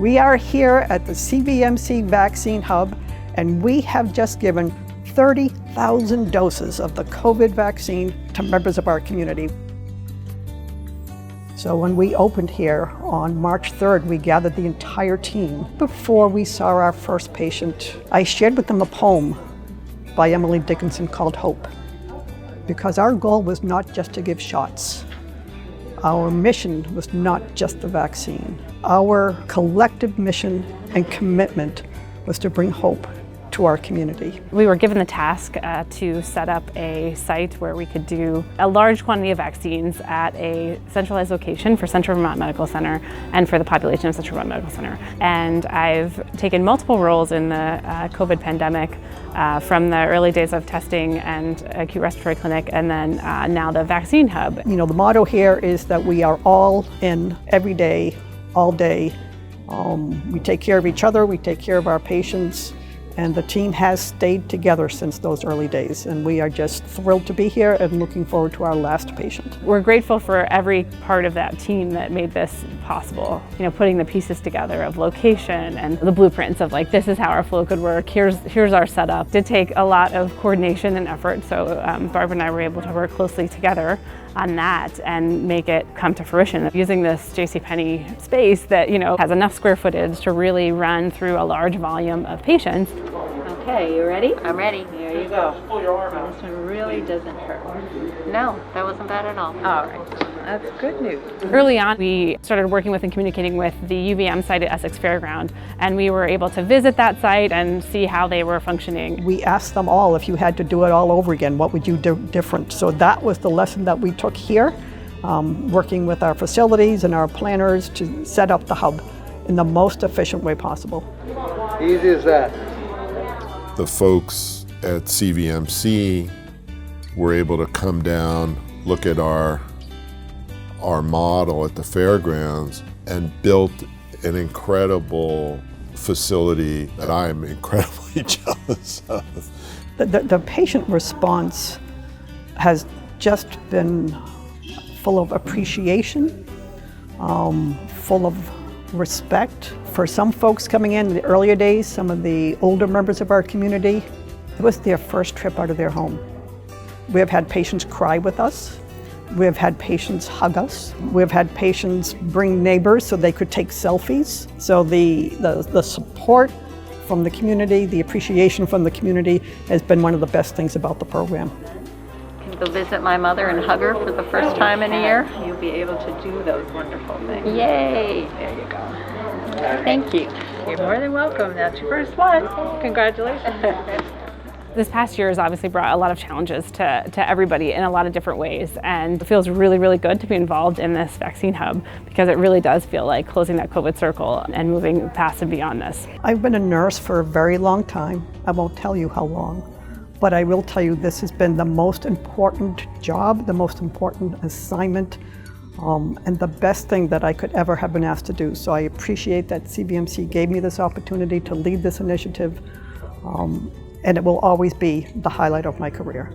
We are here at the CVMC Vaccine Hub, and we have just given 30,000 doses of the COVID vaccine to members of our community. So when we opened here on March 3rd, we gathered the entire team. Before we saw our first patient, I shared with them a poem by Emily Dickinson called Hope, because our goal was not just to give shots. Our mission was not just the vaccine. Our collective mission and commitment was to bring hope to our community. We were given the task to set up a site where we could do a large quantity of vaccines at a centralized location for Central Vermont Medical Center and for the population of Central Vermont Medical Center. And I've taken multiple roles in the COVID pandemic, from the early days of testing and acute respiratory clinic, and then now the vaccine hub. You know, the motto here is that we are all in every day, all day. We take care of each other, we take care of our patients, and the team has stayed together since those early days, and we are just thrilled to be here and looking forward to our last patient. We're grateful for every part of that team that made this possible. You know, putting the pieces together of location and the blueprints of like, this is how our flow could work, here's our setup. It did take a lot of coordination and effort, so Barbara and I were able to work closely together on that and make it come to fruition. Using this JCPenney space that, you know, has enough square footage to really run through a large volume of patients. Okay, you ready? I'm ready. Here you go. Just pull your arm out. This one really doesn't hurt. No, that wasn't bad at all. All right, that's good news. Early on, we started working with and communicating with the UVM site at Essex Fairground, and we were able to visit that site and see how they were functioning. We asked them all, if you had to do it all over again, what would you do different? So that was the lesson that we took here, working with our facilities and our planners to set up the hub in the most efficient way possible. Easy as that. The folks at CVMC were able to come down, look at our model at the fairgrounds, and built an incredible facility that I'm incredibly jealous of. The patient response has just been full of appreciation, full of respect. For some folks coming in the earlier days, some of the older members of our community, it was their first trip out of their home. We have had patients cry with us. We have had patients hug us. We have had patients bring neighbors so they could take selfies. So the support from the community, the appreciation from the community has been one of the best things about the program. Can go visit my mother and hug her for the first time in a year. You'll be able to do those wonderful things. Yay! There you go. Thank you. You're more than welcome. That's your first one. Congratulations. This past year has obviously brought a lot of challenges to everybody in a lot of different ways, and it feels really, really good to be involved in this vaccine hub because it really does feel like closing that COVID circle and moving past and beyond this. I've been a nurse for a very long time. I won't tell you how long, but I will tell you this has been the most important job, the most important assignment, and the best thing that I could ever have been asked to do. So I appreciate that CVMC gave me this opportunity to lead this initiative, and it will always be the highlight of my career.